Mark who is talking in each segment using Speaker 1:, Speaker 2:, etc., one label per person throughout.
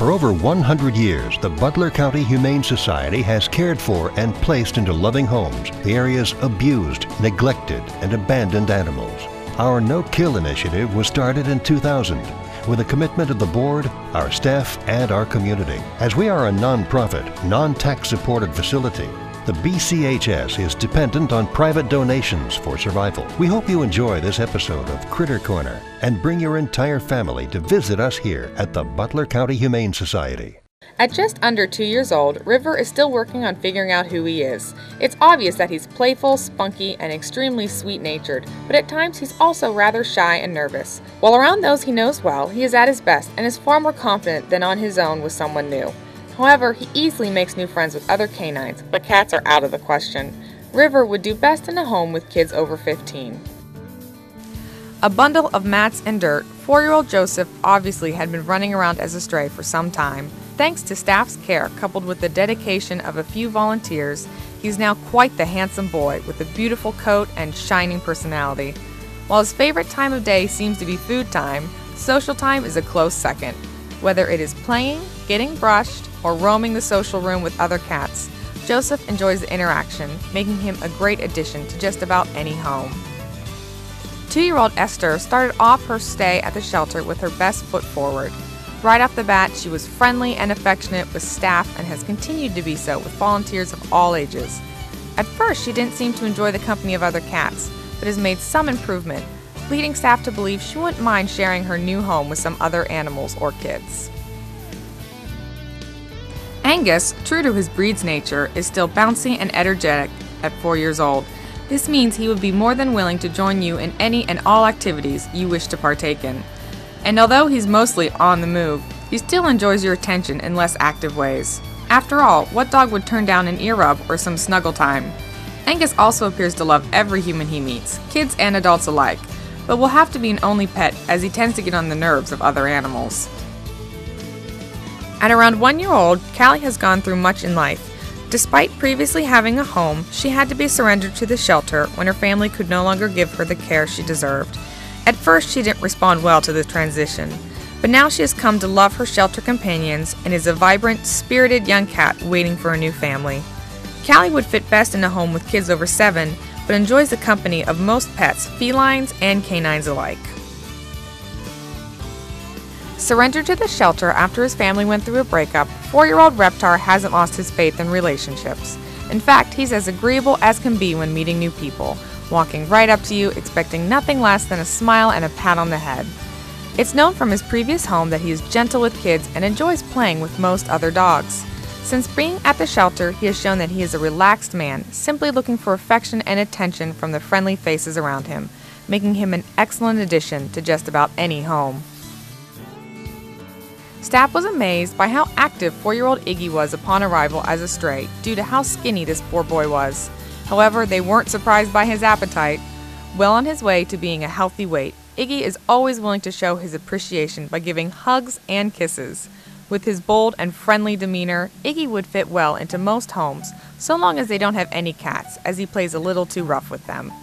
Speaker 1: For over 100 years, the Butler County Humane Society has cared for and placed into loving homes the area's abused, neglected, and abandoned animals. Our No-Kill initiative was started in 2000 with a commitment of the board, our staff, and our community. As we are a non-profit, non-tax supported facility, the BCHS is dependent on private donations for survival. We hope you enjoy this episode of Critter Corner and bring your entire family to visit us here at the Butler County Humane Society.
Speaker 2: At just under 2 years old, River is still working on figuring out who he is. It's obvious that he's playful, spunky, and extremely sweet-natured, but at times he's also rather shy and nervous. While around those he knows well, he is at his best and is far more confident than on his own with someone new. However, he easily makes new friends with other canines, but cats are out of the question. River would do best in a home with kids over 15. A bundle of mats and dirt, 4-year-old Joseph obviously had been running around as a stray for some time. Thanks to staff's care, coupled with the dedication of a few volunteers, he's now quite the handsome boy with a beautiful coat and shining personality. While his favorite time of day seems to be food time, social time is a close second. Whether it is playing, getting brushed, or roaming the social room with other cats, Joseph enjoys the interaction, making him a great addition to just about any home. 2-year-old Esther started off her stay at the shelter with her best foot forward. Right off the bat, she was friendly and affectionate with staff and has continued to be so with volunteers of all ages. At first, she didn't seem to enjoy the company of other cats, but has made some improvement, leading staff to believe she wouldn't mind sharing her new home with some other animals or kids. Angus, true to his breed's nature, is still bouncy and energetic at 4 years old. This means he would be more than willing to join you in any and all activities you wish to partake in. And although he's mostly on the move, he still enjoys your attention in less active ways. After all, what dog would turn down an ear rub or some snuggle time? Angus also appears to love every human he meets, kids and adults alike, but will have to be an only pet as he tends to get on the nerves of other animals. At around 1 year old, Callie has gone through much in life. Despite previously having a home, she had to be surrendered to the shelter when her family could no longer give her the care she deserved. At first, she didn't respond well to the transition, but now she has come to love her shelter companions and is a vibrant, spirited young cat waiting for a new family. Callie would fit best in a home with kids over 7, but enjoys the company of most pets, felines and canines alike. Surrendered to the shelter after his family went through a breakup, 4-year-old Reptar hasn't lost his faith in relationships. In fact, he's as agreeable as can be when meeting new people, walking right up to you, expecting nothing less than a smile and a pat on the head. It's known from his previous home that he is gentle with kids and enjoys playing with most other dogs. Since being at the shelter, he has shown that he is a relaxed man, simply looking for affection and attention from the friendly faces around him, making him an excellent addition to just about any home. Staff was amazed by how active 4-year-old Iggy was upon arrival as a stray due to how skinny this poor boy was. However, they weren't surprised by his appetite. Well on his way to being a healthy weight, Iggy is always willing to show his appreciation by giving hugs and kisses. With his bold and friendly demeanor, Iggy would fit well into most homes, so long as they don't have any cats, as he plays a little too rough with them.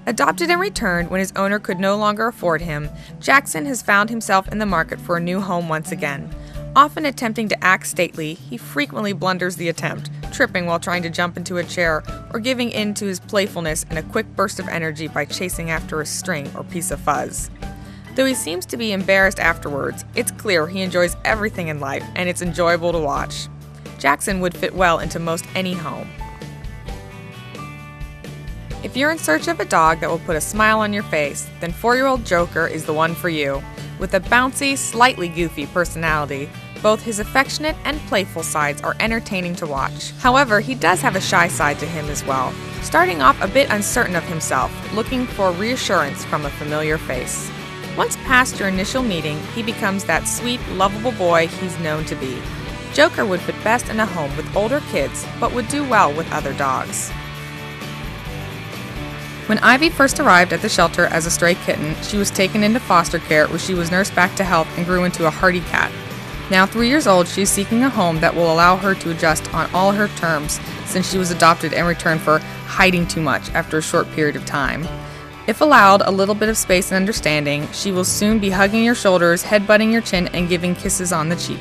Speaker 2: Adopted and returned when his owner could no longer afford him, Jackson has found himself in the market for a new home once again. Often attempting to act stately, he frequently blunders the attempt, tripping while trying to jump into a chair or giving in to his playfulness in a quick burst of energy by chasing after a string or piece of fuzz. Though he seems to be embarrassed afterwards, it's clear he enjoys everything in life and it's enjoyable to watch. Jackson would fit well into most any home. If you're in search of a dog that will put a smile on your face, then 4-year-old Joker is the one for you. With a bouncy, slightly goofy personality, both his affectionate and playful sides are entertaining to watch. However, he does have a shy side to him as well, starting off a bit uncertain of himself, looking for reassurance from a familiar face. Once past your initial meeting, he becomes that sweet, lovable boy he's known to be. Joker would fit best in a home with older kids, but would do well with other dogs. When Ivy first arrived at the shelter as a stray kitten, she was taken into foster care where she was nursed back to health and grew into a hardy cat. Now 3 years old, she is seeking a home that will allow her to adjust on all her terms since she was adopted and returned for hiding too much after a short period of time. If allowed a little bit of space and understanding, she will soon be hugging your shoulders, headbutting your chin, and giving kisses on the cheek.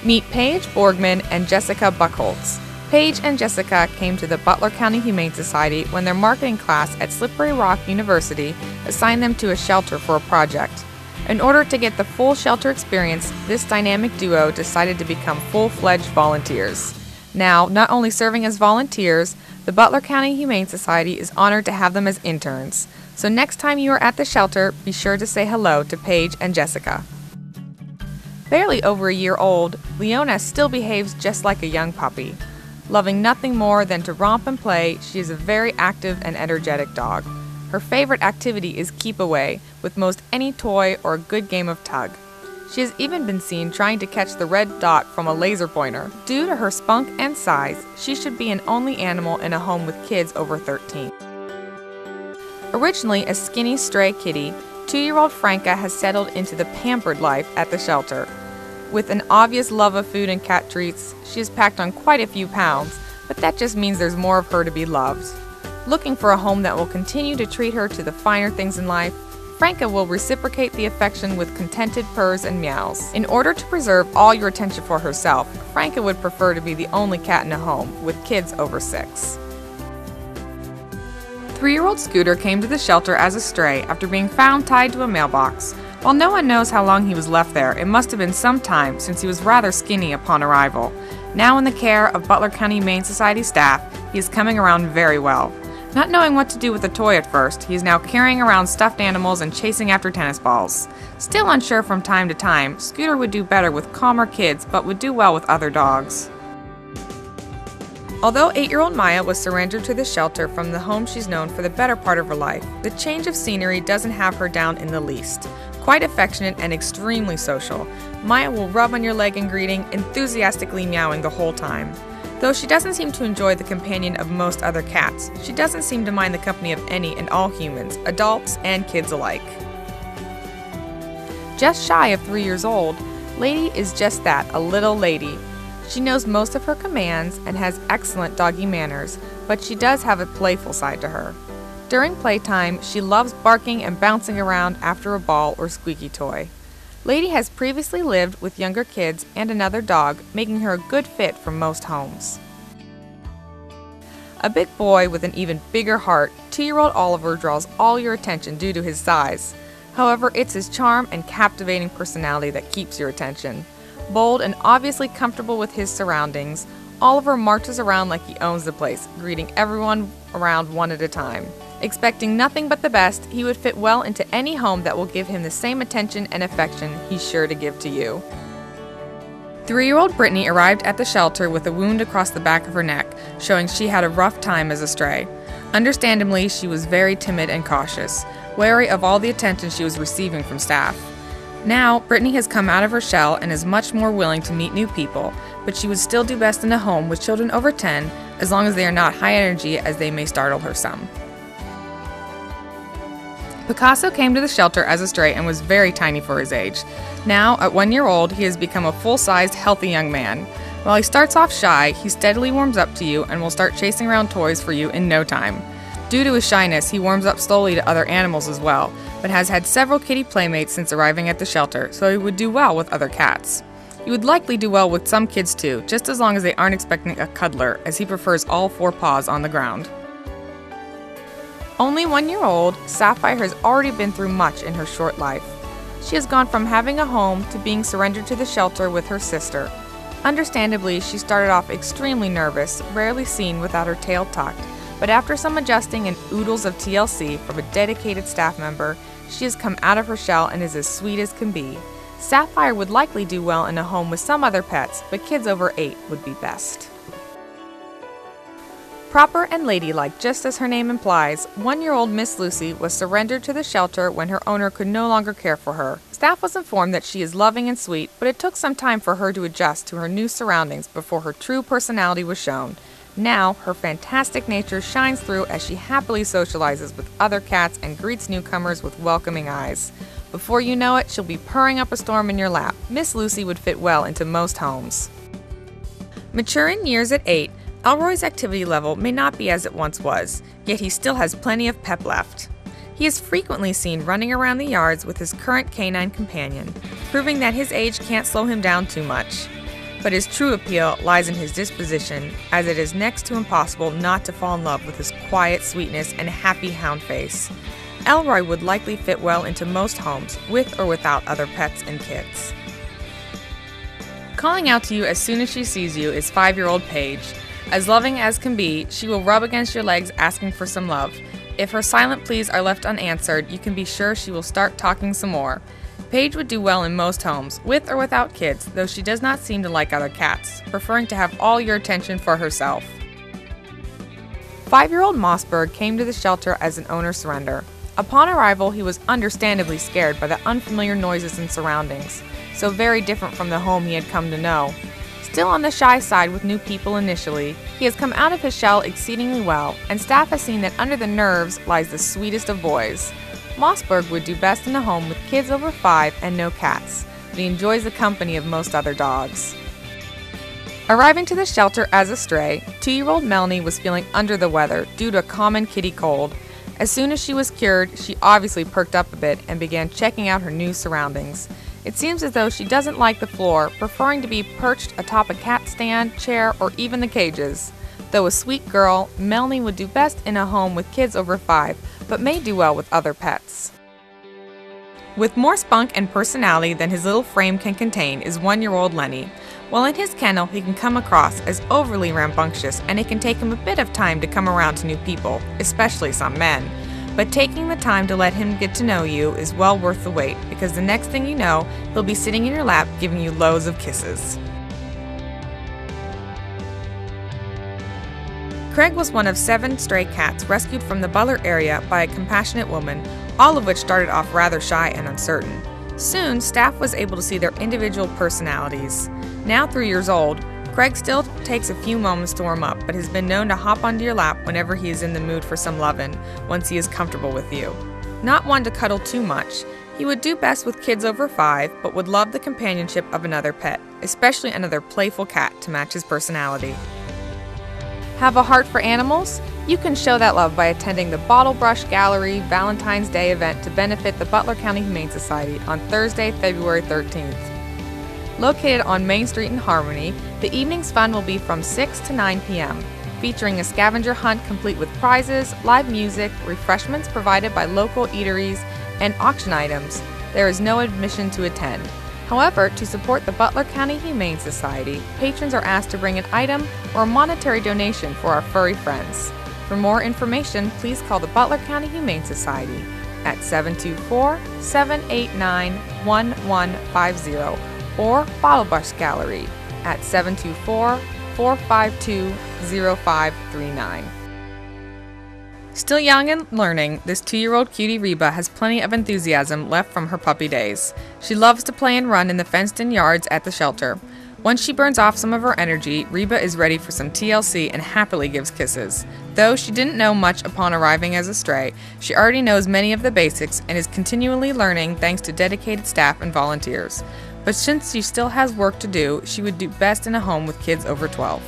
Speaker 2: Meet Paige Borgman and Jessica Buchholz. Paige and Jessica came to the Butler County Humane Society when their marketing class at Slippery Rock University assigned them to a shelter for a project. In order to get the full shelter experience, this dynamic duo decided to become full-fledged volunteers. Now, not only serving as volunteers, the Butler County Humane Society is honored to have them as interns. So next time you are at the shelter, be sure to say hello to Paige and Jessica. Barely over a year old, Leona still behaves just like a young puppy. Loving nothing more than to romp and play, she is a very active and energetic dog. Her favorite activity is keep away, with most any toy or a good game of tug. She has even been seen trying to catch the red dot from a laser pointer. Due to her spunk and size, she should be an only animal in a home with kids over 13. Originally a skinny stray kitty, 2-year-old Franca has settled into the pampered life at the shelter. With an obvious love of food and cat treats, she has packed on quite a few pounds, but that just means there's more of her to be loved. Looking for a home that will continue to treat her to the finer things in life, Franca will reciprocate the affection with contented purrs and meows. In order to preserve all your attention for herself, Franca would prefer to be the only cat in a home, with kids over 6. 3-year-old Scooter came to the shelter as a stray after being found tied to a mailbox. While no one knows how long he was left there, it must have been some time since he was rather skinny upon arrival. Now in the care of Butler County Humane Society staff, he is coming around very well. Not knowing what to do with the toy at first, he is now carrying around stuffed animals and chasing after tennis balls. Still unsure from time to time, Scooter would do better with calmer kids but would do well with other dogs. Although 8-year-old Maya was surrendered to the shelter from the home she's known for the better part of her life, the change of scenery doesn't have her down in the least. Quite affectionate and extremely social, Maya will rub on your leg in greeting, enthusiastically meowing the whole time. Though she doesn't seem to enjoy the companion of most other cats, she doesn't seem to mind the company of any and all humans, adults and kids alike. Just shy of 3 years old, Lady is just that, a little lady. She knows most of her commands and has excellent doggy manners, but she does have a playful side to her. During playtime, she loves barking and bouncing around after a ball or squeaky toy. Lady has previously lived with younger kids and another dog, making her a good fit for most homes. A big boy with an even bigger heart, 2-year-old Oliver draws all your attention due to his size. However, it's his charm and captivating personality that keeps your attention. Bold and obviously comfortable with his surroundings, Oliver marches around like he owns the place, greeting everyone around one at a time. Expecting nothing but the best, he would fit well into any home that will give him the same attention and affection he's sure to give to you. 3-year-old Brittany arrived at the shelter with a wound across the back of her neck, showing she had a rough time as a stray. Understandably, she was very timid and cautious, wary of all the attention she was receiving from staff. Now, Brittany has come out of her shell and is much more willing to meet new people, but she would still do best in a home with children over 10, as long as they are not high energy, as they may startle her some. Picasso came to the shelter as a stray and was very tiny for his age. Now, at 1 year old, he has become a full-sized, healthy young man. While he starts off shy, he steadily warms up to you and will start chasing around toys for you in no time. Due to his shyness, he warms up slowly to other animals as well, but has had several kitty playmates since arriving at the shelter, so he would do well with other cats. He would likely do well with some kids too, just as long as they aren't expecting a cuddler, as he prefers all 4 paws on the ground. Only 1 year old, Sapphire has already been through much in her short life. She has gone from having a home to being surrendered to the shelter with her sister. Understandably, she started off extremely nervous, rarely seen without her tail tucked, but after some adjusting and oodles of TLC from a dedicated staff member, she has come out of her shell and is as sweet as can be. Sapphire would likely do well in a home with some other pets, but kids over 8 would be best. Proper and ladylike, just as her name implies, 1-year-old Miss Lucy was surrendered to the shelter when her owner could no longer care for her. Staff was informed that she is loving and sweet, but it took some time for her to adjust to her new surroundings before her true personality was shown. Now, her fantastic nature shines through as she happily socializes with other cats and greets newcomers with welcoming eyes. Before you know it, she'll be purring up a storm in your lap. Miss Lucy would fit well into most homes. Mature in years at 8, Elroy's activity level may not be as it once was, yet he still has plenty of pep left. He is frequently seen running around the yards with his current canine companion, proving that his age can't slow him down too much. But his true appeal lies in his disposition, as it is next to impossible not to fall in love with his quiet sweetness and happy hound face. Elroy would likely fit well into most homes, with or without other pets and kids. Calling out to you as soon as she sees you is 5-year-old Paige. As loving as can be, she will rub against your legs asking for some love. If her silent pleas are left unanswered, you can be sure she will start talking some more. Paige would do well in most homes, with or without kids, though she does not seem to like other cats, preferring to have all your attention for herself. 5-year-old Mossberg came to the shelter as an owner surrender. Upon arrival, he was understandably scared by the unfamiliar noises and surroundings, so very different from the home he had come to know. Still on the shy side with new people initially, he has come out of his shell exceedingly well, and staff has seen that under the nerves lies the sweetest of boys. Mossberg would do best in a home with kids over 5 and no cats, but he enjoys the company of most other dogs. Arriving to the shelter as a stray, 2-year-old Melanie was feeling under the weather due to a common kitty cold. As soon as she was cured, she obviously perked up a bit and began checking out her new surroundings. It seems as though she doesn't like the floor, preferring to be perched atop a cat stand, chair, or even the cages. Though a sweet girl, Melanie would do best in a home with kids over 5, but may do well with other pets. With more spunk and personality than his little frame can contain is 1-year-old Lenny. While in his kennel, he can come across as overly rambunctious, and it can take him a bit of time to come around to new people, especially some men. But taking the time to let him get to know you is well worth the wait, because the next thing you know, he'll be sitting in your lap giving you loads of kisses. Craig was one of 7 stray cats rescued from the Butler area by a compassionate woman, all of which started off rather shy and uncertain. Soon, staff was able to see their individual personalities. Now 3 years old, Craig still takes a few moments to warm up, but has been known to hop onto your lap whenever he is in the mood for some lovin', once he is comfortable with you. Not one to cuddle too much, he would do best with kids over 5, but would love the companionship of another pet, especially another playful cat to match his personality. Have a heart for animals? You can show that love by attending the Bottle Brush Gallery Valentine's Day event to benefit the Butler County Humane Society on Thursday, February 13th. Located on Main Street in Harmony, the evening's fun will be from 6 to 9 p.m., featuring a scavenger hunt complete with prizes, live music, refreshments provided by local eateries, and auction items. There is no admission to attend. However, to support the Butler County Humane Society, patrons are asked to bring an item or a monetary donation for our furry friends. For more information, please call the Butler County Humane Society at 724-789-1150 or Bottle Brush Gallery at 724-452-0539. Still young and learning, this 2-year-old cutie Reba has plenty of enthusiasm left from her puppy days. She loves to play and run in the fenced-in yards at the shelter. Once she burns off some of her energy, Reba is ready for some TLC and happily gives kisses. Though she didn't know much upon arriving as a stray, she already knows many of the basics and is continually learning thanks to dedicated staff and volunteers. But since she still has work to do, she would do best in a home with kids over 12.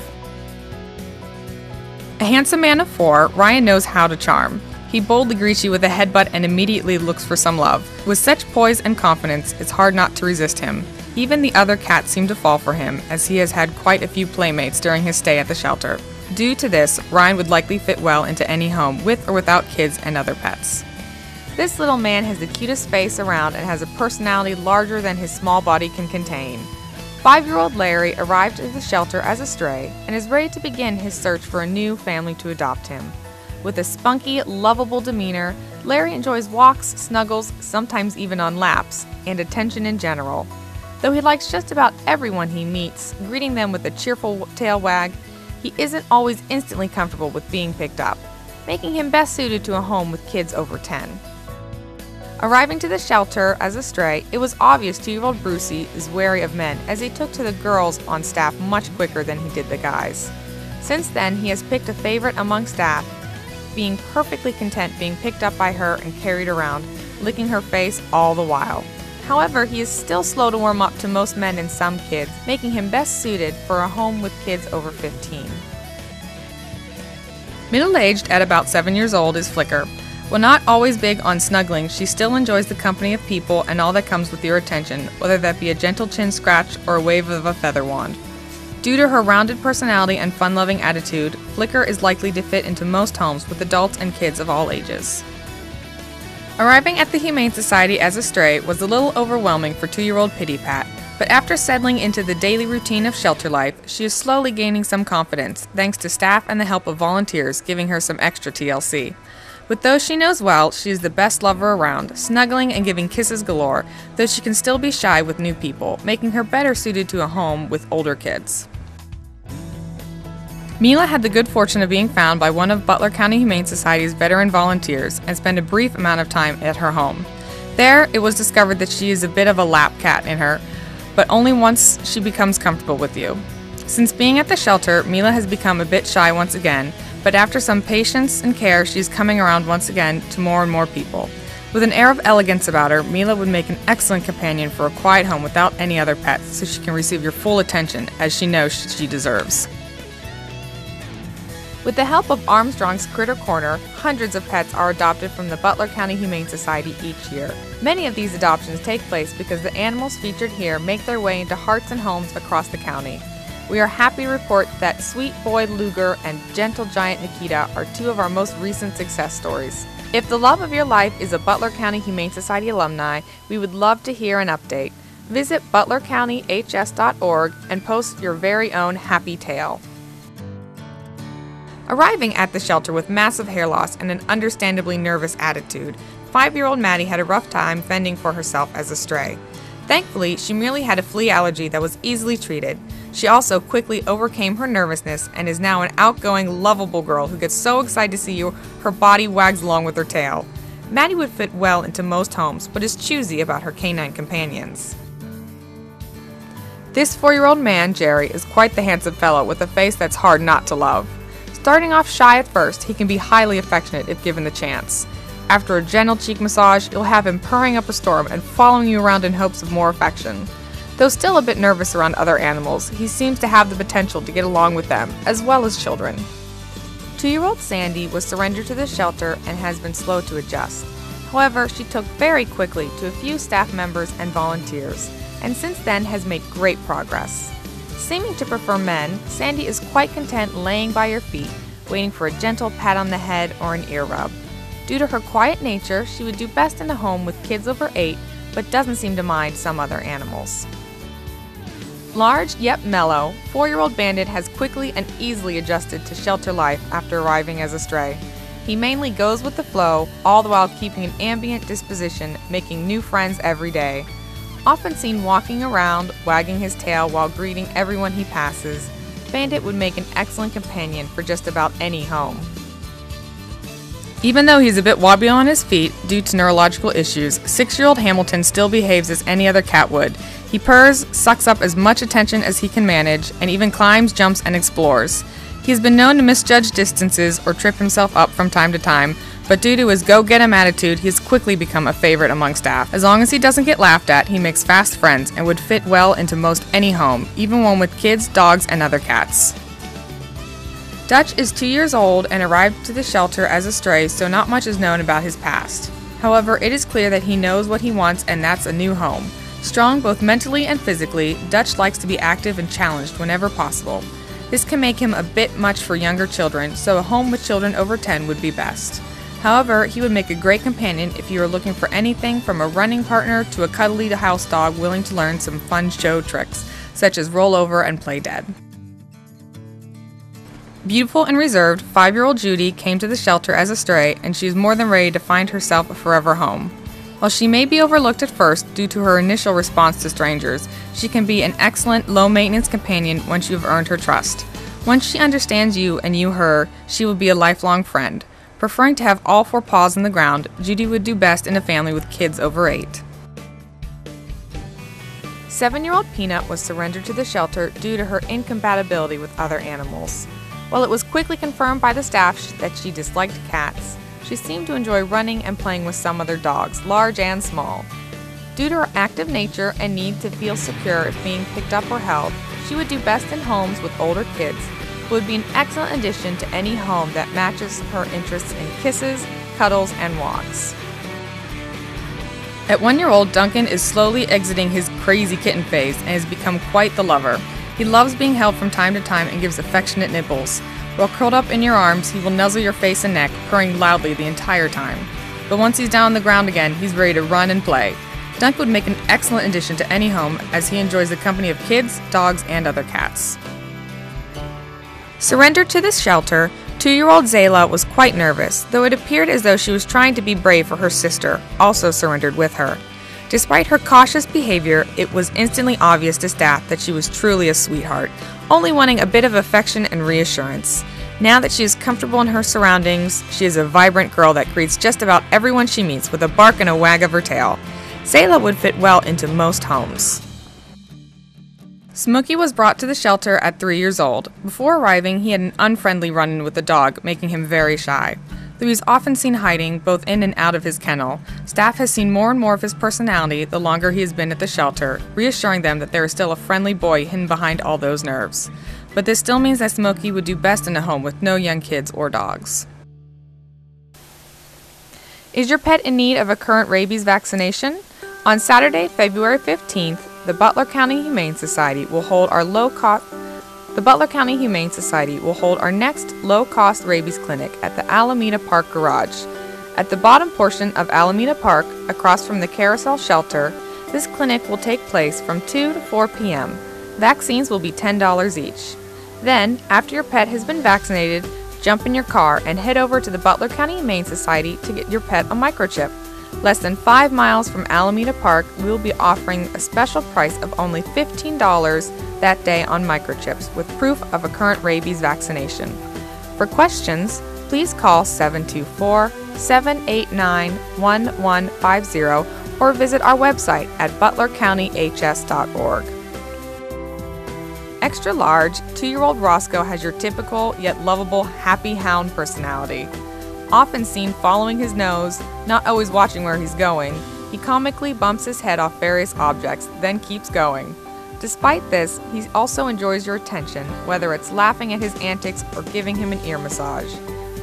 Speaker 2: A handsome man of 4, Ryan knows how to charm. He boldly greets you with a headbutt and immediately looks for some love. With such poise and confidence, it's hard not to resist him. Even the other cats seem to fall for him, as he has had quite a few playmates during his stay at the shelter. Due to this, Ryan would likely fit well into any home with or without kids and other pets. This little man has the cutest face around and has a personality larger than his small body can contain. 5-year-old Larry arrived at the shelter as a stray and is ready to begin his search for a new family to adopt him. With a spunky, lovable demeanor, Larry enjoys walks, snuggles, sometimes even on laps, and attention in general. Though he likes just about everyone he meets, greeting them with a cheerful tail wag, he isn't always instantly comfortable with being picked up, making him best suited to a home with kids over 10. Arriving to the shelter as a stray, it was obvious 2-year-old Brucey is wary of men, as he took to the girls on staff much quicker than he did the guys. Since then, he has picked a favorite among staff, being perfectly content being picked up by her and carried around, licking her face all the while. However, he is still slow to warm up to most men and some kids, making him best suited for a home with kids over 15. Middle-aged at about 7 years old is Flicker. While not always big on snuggling, she still enjoys the company of people and all that comes with your attention, whether that be a gentle chin scratch or a wave of a feather wand. Due to her rounded personality and fun-loving attitude, Flicker is likely to fit into most homes with adults and kids of all ages. Arriving at the Humane Society as a stray was a little overwhelming for 2-year-old Pitty Pat, but after settling into the daily routine of shelter life, she is slowly gaining some confidence, thanks to staff and the help of volunteers giving her some extra TLC. With those she knows well, she is the best lover around, snuggling and giving kisses galore, though she can still be shy with new people, making her better suited to a home with older kids. Mila had the good fortune of being found by one of Butler County Humane Society's veteran volunteers and spent a brief amount of time at her home. There, it was discovered that she is a bit of a lap cat in her, but only once she becomes comfortable with you. Since being at the shelter, Mila has become a bit shy once again, but after some patience and care, she's coming around once again to more and more people. With an air of elegance about her, Mila would make an excellent companion for a quiet home without any other pets, so she can receive your full attention, as she knows she deserves. With the help of Armstrong's Critter Corner, hundreds of pets are adopted from the Butler County Humane Society each year. Many of these adoptions take place because the animals featured here make their way into hearts and homes across the county. We are happy to report that Sweet Boy Luger and Gentle Giant Nikita are 2 of our most recent success stories. If the love of your life is a Butler County Humane Society alumni, we would love to hear an update. Visit butlercountyhs.org and post your very own happy tale. Arriving at the shelter with massive hair loss and an understandably nervous attitude, 5-year-old Maddie had a rough time fending for herself as a stray. Thankfully, she merely had a flea allergy that was easily treated. She also quickly overcame her nervousness and is now an outgoing, lovable girl who gets so excited to see you, her body wags along with her tail. Maddie would fit well into most homes, but is choosy about her canine companions. This 4-year-old man, Jerry, is quite the handsome fellow with a face that's hard not to love. Starting off shy at first, he can be highly affectionate if given the chance. After a gentle cheek massage, you'll have him purring up a storm and following you around in hopes of more affection. Though still a bit nervous around other animals, he seems to have the potential to get along with them, as well as children. 2-year-old Sandy was surrendered to the shelter and has been slow to adjust. However, she took very quickly to a few staff members and volunteers, and since then has made great progress. Seeming to prefer men, Sandy is quite content laying by your feet, waiting for a gentle pat on the head or an ear rub. Due to her quiet nature, she would do best in a home with kids over 8, but doesn't seem to mind some other animals. Large yet mellow, 4-year-old Bandit has quickly and easily adjusted to shelter life after arriving as a stray. He mainly goes with the flow, all the while keeping an ambient disposition, making new friends every day. Often seen walking around, wagging his tail while greeting everyone he passes, Bandit would make an excellent companion for just about any home. Even though he's a bit wobbly on his feet due to neurological issues, 6-year-old Hamilton still behaves as any other cat would. He purrs, sucks up as much attention as he can manage, and even climbs, jumps, and explores. He has been known to misjudge distances or trip himself up from time to time, but due to his go-get-em attitude, he has quickly become a favorite among staff. As long as he doesn't get laughed at, he makes fast friends and would fit well into most any home, even one with kids, dogs, and other cats. Dutch is 2 years old and arrived to the shelter as a stray, so not much is known about his past. However, it is clear that he knows what he wants, and that's a new home. Strong both mentally and physically, Dutch likes to be active and challenged whenever possible. This can make him a bit much for younger children, so a home with children over 10 would be best. However, he would make a great companion if you are looking for anything from a running partner to a cuddly house dog willing to learn some fun show tricks, such as roll over and play dead. Beautiful and reserved, 5-year-old Judy came to the shelter as a stray, and she is more than ready to find herself a forever home. While she may be overlooked at first due to her initial response to strangers, she can be an excellent, low-maintenance companion once you have earned her trust. Once she understands you and you her, she will be a lifelong friend. Preferring to have all 4 paws on the ground, Judy would do best in a family with kids over 8. 7-year-old Peanut was surrendered to the shelter due to her incompatibility with other animals. While it was quickly confirmed by the staff that she disliked cats, she seemed to enjoy running and playing with some other dogs, large and small. Due to her active nature and need to feel secure if being picked up or held, she would do best in homes with older kids, but would be an excellent addition to any home that matches her interests in kisses, cuddles, and walks. At 1-year-old, Duncan is slowly exiting his crazy kitten phase and has become quite the lover. He loves being held from time to time and gives affectionate nibbles. While curled up in your arms, he will nuzzle your face and neck, purring loudly the entire time. But once he's down on the ground again, he's ready to run and play. Duncan would make an excellent addition to any home as he enjoys the company of kids, dogs, and other cats. Surrendered to this shelter, 2-year-old Zayla was quite nervous, though it appeared as though she was trying to be brave for her sister, also surrendered with her. Despite her cautious behavior, it was instantly obvious to staff that she was truly a sweetheart, only wanting a bit of affection and reassurance. Now that she is comfortable in her surroundings, she is a vibrant girl that greets just about everyone she meets with a bark and a wag of her tail. Zayla would fit well into most homes. Smokey was brought to the shelter at 3 years old. Before arriving, he had an unfriendly run-in with the dog, making him very shy. Though he is often seen hiding both in and out of his kennel, staff has seen more and more of his personality the longer he has been at the shelter, reassuring them that there is still a friendly boy hidden behind all those nerves. But this still means that Smokey would do best in a home with no young kids or dogs. Is your pet in need of a current rabies vaccination? On Saturday, February 15th, the Butler County Humane Society will hold our next low-cost rabies clinic at the Alameda Park Garage. At the bottom portion of Alameda Park, across from the Carousel Shelter, this clinic will take place from 2 to 4 p.m. Vaccines will be $10 each. Then, after your pet has been vaccinated, jump in your car and head over to the Butler County Humane Society to get your pet a microchip. Less than 5 miles from Alameda Park, we will be offering a special price of only $15 that day on microchips with proof of a current rabies vaccination. For questions, please call 724-789-1150 or visit our website at butlercountymhs.org. Extra large, 2-year-old Roscoe has your typical yet lovable happy hound personality. Often seen following his nose, not always watching where he's going, he comically bumps his head off various objects, then keeps going. Despite this, he also enjoys your attention, whether it's laughing at his antics or giving him an ear massage.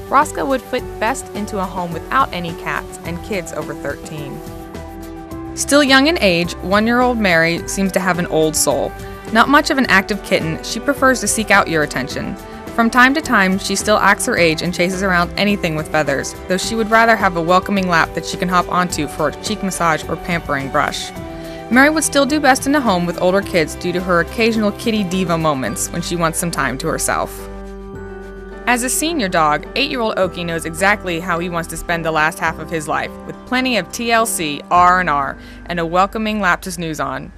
Speaker 2: Roscoe would fit best into a home without any cats and kids over 13. Still young in age, 1-year-old Mary seems to have an old soul. Not much of an active kitten, she prefers to seek out your attention. From time to time, she still acts her age and chases around anything with feathers, though she would rather have a welcoming lap that she can hop onto for a cheek massage or pampering brush. Mary would still do best in a home with older kids due to her occasional kitty diva moments when she wants some time to herself. As a senior dog, 8-year-old Okie knows exactly how he wants to spend the last half of his life, with plenty of TLC, R&R, and a welcoming lap to snooze on.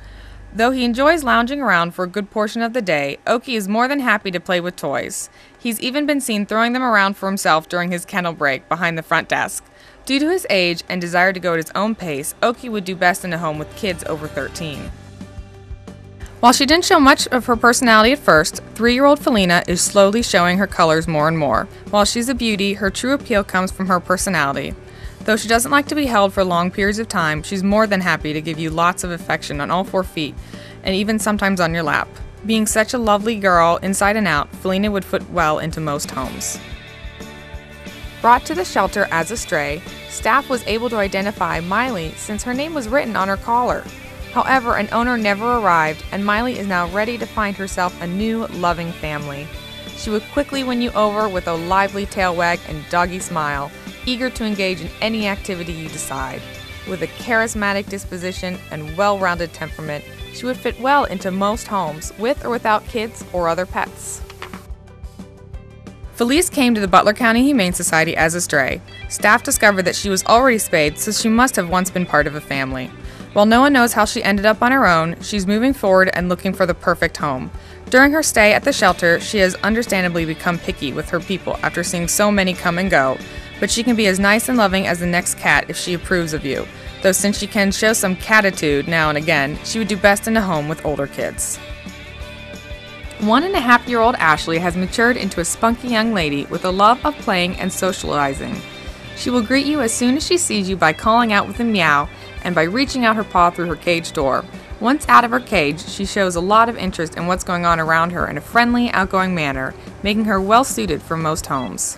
Speaker 2: Though he enjoys lounging around for a good portion of the day, Okie is more than happy to play with toys. He's even been seen throwing them around for himself during his kennel break behind the front desk. Due to his age and desire to go at his own pace, Okie would do best in a home with kids over 13. While she didn't show much of her personality at first, 3-year-old FALINA is slowly showing her colors more and more. While she's a beauty, her true appeal comes from her personality. Though she doesn't like to be held for long periods of time, she's more than happy to give you lots of affection on all 4 feet, and even sometimes on your lap. Being such a lovely girl inside and out, FALINA would fit well into most homes. Brought to the shelter as a stray, staff was able to identify Miley since her name was written on her collar. However, an owner never arrived, and Miley is now ready to find herself a new, loving family. She would quickly win you over with a lively tail wag and doggy smile, eager to engage in any activity you decide. With a charismatic disposition and well-rounded temperament, she would fit well into most homes, with or without kids or other pets. Felice came to the Butler County Humane Society as a stray. Staff discovered that she was already spayed, so she must have once been part of a family. While no one knows how she ended up on her own, she's moving forward and looking for the perfect home. During her stay at the shelter, she has understandably become picky with her people after seeing so many come and go, but she can be as nice and loving as the next cat if she approves of you, though since she can show some catitude now and again, she would do best in a home with older kids. 1.5-year-old Ashley has matured into a spunky young lady with a love of playing and socializing. She will greet you as soon as she sees you by calling out with a meow and by reaching out her paw through her cage door. Once out of her cage, she shows a lot of interest in what's going on around her in a friendly, outgoing manner, making her well suited for most homes.